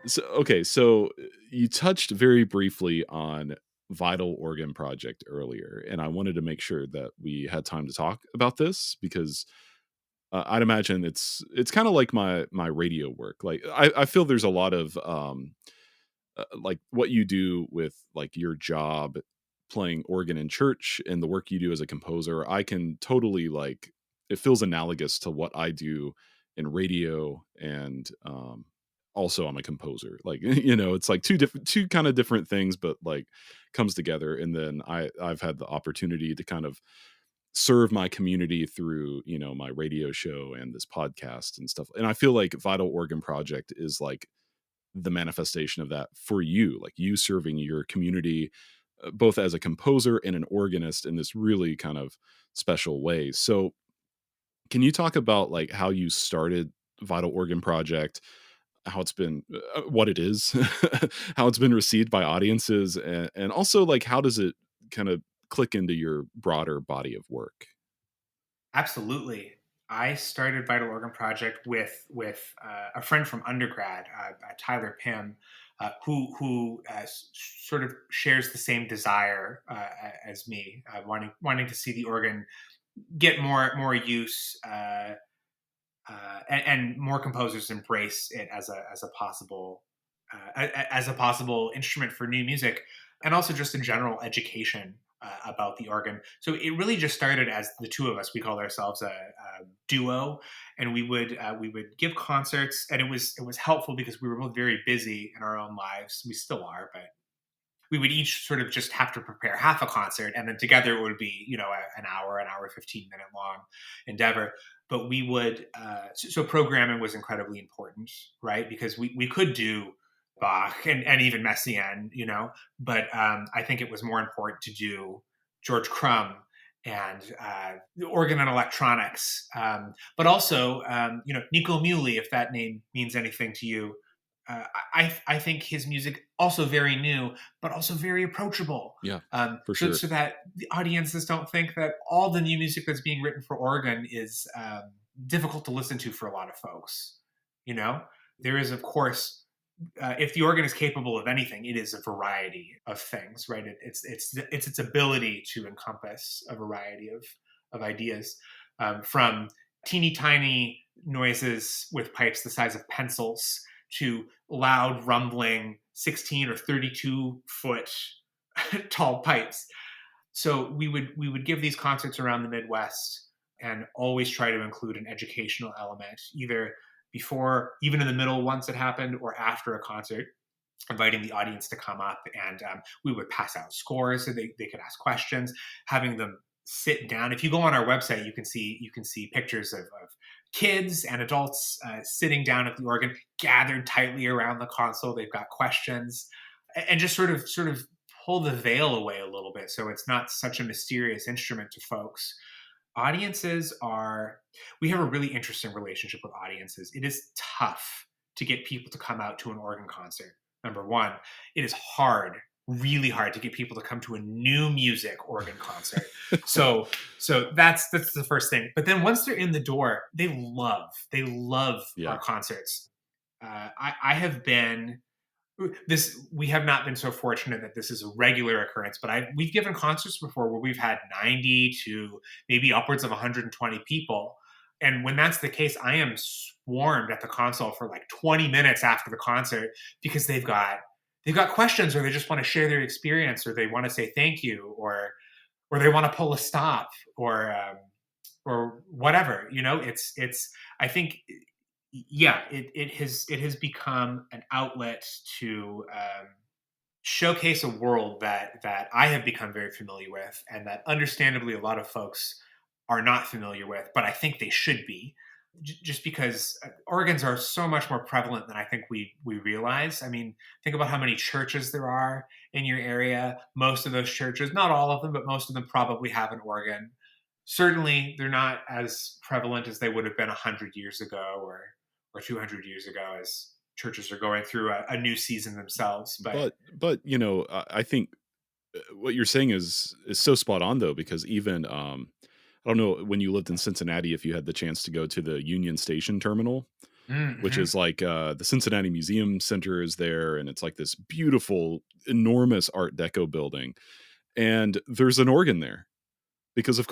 So you touched very briefly on Vital Organ Project earlier, and I wanted to make sure that we had time to talk about this because I'd imagine it's kind of like my radio work. Like I feel there's a lot of like what you do with like your job playing organ in church and the work you do as a composer. I can totally like it feels analogous to what I do in radio and also I'm a composer. Like it's like two kind of different things but like comes together and then I've had the opportunity to kind of serve my community through my radio show and this podcast and stuff, and I feel like Vital Organ Project is like the manifestation of that for you, like you serving your community both as a composer and an organist in this really kind of special way. So can you talk about like how you started Vital Organ Project, how it's been what it is, how it's been received by audiences, and also like how does it kind of click into your broader body of work? Absolutely. I started Vital Organ Project with a friend from undergrad, Tyler Pym, who sort of shares the same desire as me, wanting to see the organ get more use, and more composers embrace it as a possible instrument for new music, and also just in general education about the organ. So it really just started as the two of us. We called ourselves a duo, and we would give concerts, and it was helpful because we were both very busy in our own lives. We still are, but we would each sort of just have to prepare half a concert, and then together it would be an hour 15-minute long endeavor. But we would so programming was incredibly important, right? Because we could do Bach and even Messiaen, but I think it was more important to do George Crumb and the organ and electronics, but also Nico Muhly, if that name means anything to you. I think his music also very new, but also very approachable. Yeah, for So sure. that the audiences don't think that all the new music that's being written for organ is difficult to listen to for a lot of folks. You know, there is, of course, if the organ is capable of anything, it is a variety of things, right? It's its ability to encompass a variety of ideas, from teeny tiny noises with pipes the size of pencils to loud rumbling 16 or 32-foot tall pipes. So we would give these concerts around the Midwest and always try to include an educational element, either before, even in the middle once it happened, or after a concert, inviting the audience to come up, and we would pass out scores so they could ask questions, having them sit down. If you go on our website, you can see pictures of kids and adults sitting down at the organ, gathered tightly around the console. They've got questions, and just sort of pull the veil away a little bit, so it's not such a mysterious instrument to folks. Audiences are We have a really interesting relationship with audiences. It is tough to get people to come out to an organ concert. Number one, it is hard, really hard to get people to come to a new music organ concert. So that's the first thing. But then once they're in the door, they love Yeah. our concerts. I have been this We have not been so fortunate that this is a regular occurrence, but we've given concerts before where we've had 90 to maybe upwards of 120 people. And when that's the case, I am swarmed at the console for like 20 minutes after the concert, because they've got questions, or they just want to share their experience, or they want to say thank you, or they want to pull a stop, or whatever. It's I think, yeah, it has become an outlet to showcase a world that I have become very familiar with, and that understandably a lot of folks are not familiar with, but I think they should be, just because organs are so much more prevalent than I think we realize. I mean, think about how many churches there are in your area. Most of those churches, not all of them, but most of them probably have an organ. Certainly, they're not as prevalent as they would have been 100 years ago, or 200 years ago, as churches are going through a new season themselves. But But I think what you're saying is so spot on though, because even I don't know when you lived in Cincinnati if you had the chance to go to the Union Station terminal. which Mm-hmm. is like the Cincinnati Museum Center is there, and it's like this beautiful, enormous Art Deco building. And there's an organ there And there's an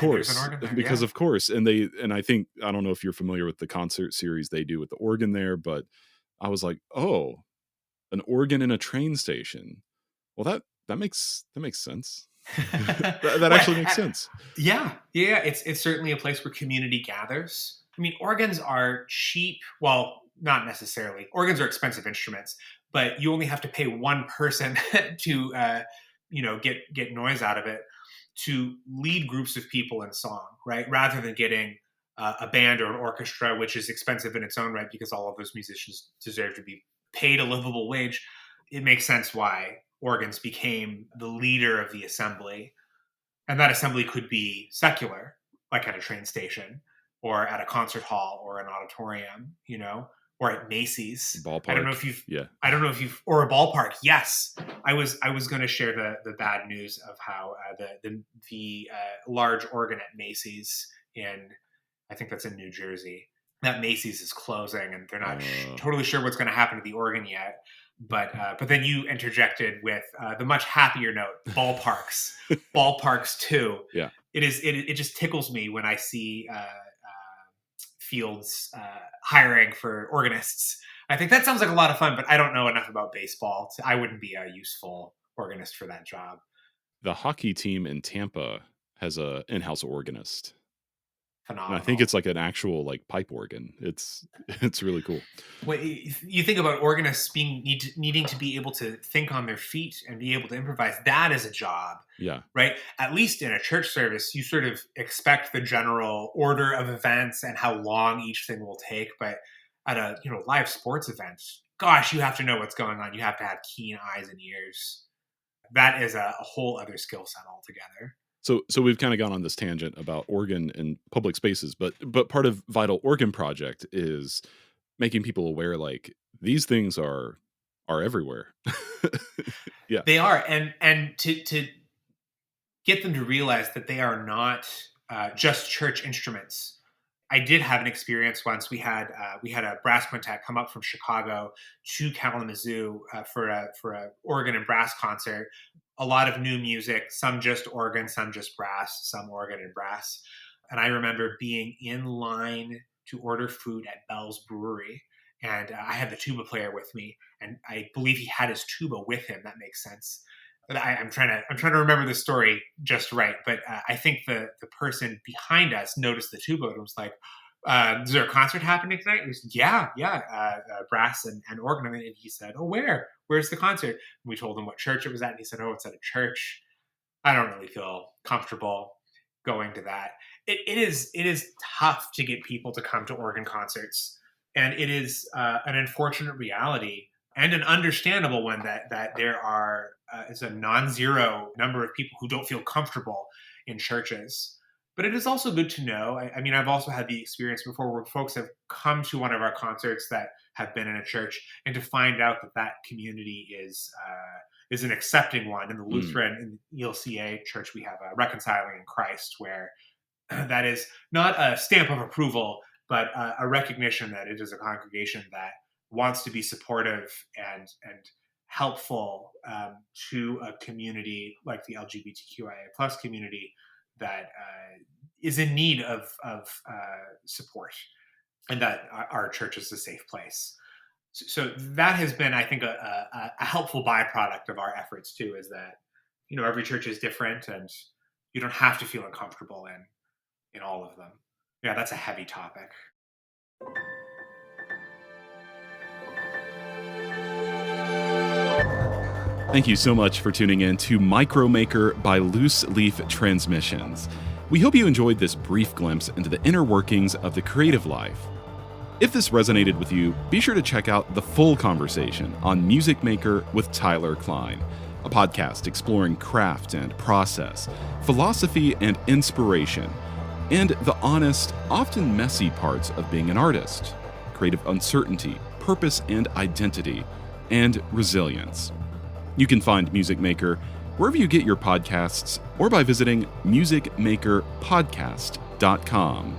organ there. because Yeah. of course, and I think I don't know if you're familiar with the concert series they do with the organ there, but I was like, oh, an organ in a train station. Well, that makes sense. That Well, actually makes sense. yeah, yeah. It's certainly a place where community gathers. I mean, organs are cheap. Well, not necessarily. Organs are expensive instruments, but you only have to pay one person to, get noise out of it to lead groups of people in song, right? Rather than getting a band or an orchestra, which is expensive in its own right because all of those musicians deserve to be paid a livable wage. It makes sense why organs became the leader of the assembly, and that assembly could be secular, like at a train station or at a concert hall or an auditorium, or at Macy's. I don't know Ballpark. if you've Yeah. I don't know if you've or a ballpark. Yes, I was going to share the bad news of how the large organ at Macy's in, I think that's in New Jersey, that Macy's is closing, and they're not Uh, totally sure what's going to happen to the organ yet. But then you interjected with the much happier note, ballparks, ballparks too. yeah. It just tickles me when I see Fields hiring for organists. I think that sounds like a lot of fun, but I don't know enough about baseball. I wouldn't be a useful organist for that job. The hockey team in Tampa has a in-house organist. And I think Phenomenal. it's like an actual like pipe organ. It's it's really cool. Well, you think about organists needing to be able to think on their feet and be able to improvise. That is a job, Yeah. right? At least in a church service, you sort of expect the general order of events and how long each thing will take. But at a live sports event, gosh, you have to know what's going on. You have to have keen eyes and ears. That is a whole other skill set altogether. So we've kind of gone on this tangent about organ in public spaces, but part of Vital Organ Project is making people aware like these things are everywhere. Yeah. They are, and to get them to realize that they are not just church instruments. I did have an experience once. We had a brass quintet come up from Chicago to Kalamazoo for a organ and brass concert. A lot of new music, some just organ, some just brass, some organ and brass. And I remember being in line to order food at Bell's Brewery, and I had the tuba player with me, and I believe he had his tuba with him. That makes sense. But I'm trying to remember the story just right. But I think the person behind us noticed the tuba and was like, "Is there a concert happening tonight?" And we said, "Yeah, yeah, brass and organ." And he said, "Oh, where? Where's the concert?" And we told him what church it was at, and he said, "Oh, it's at a church." I don't really feel comfortable going to that. It is tough to get people to come to organ concerts, and it is an unfortunate reality and an understandable one that there are is a non-zero number of people who don't feel comfortable in churches. But it is also good to know. I mean, I've also had the experience before where folks have come to one of our concerts that have been in a church, and to find out that community is an accepting one. In the Mm. Lutheran, in the ELCA church, we have a Reconciling in Christ, where that is not a stamp of approval, but a recognition that it is a congregation that wants to be supportive and helpful to a community like the LGBTQIA plus community that is in need of support, and that our church is a safe place. So that has been, I think, a helpful byproduct of our efforts too. Is that every church is different, and you don't have to feel uncomfortable in all of them. Yeah, that's a heavy topic. Thank you so much for tuning in to Micromaker by Loose Leaf Transmissions. We hope you enjoyed this brief glimpse into the inner workings of the creative life. If this resonated with you, be sure to check out the full conversation on Music Maker with Tyler Kline, a podcast exploring craft and process, philosophy and inspiration, and the honest, often messy parts of being an artist, creative uncertainty, purpose and identity, and resilience. You can find Music Maker wherever you get your podcasts or by visiting musicmakerpodcast.com.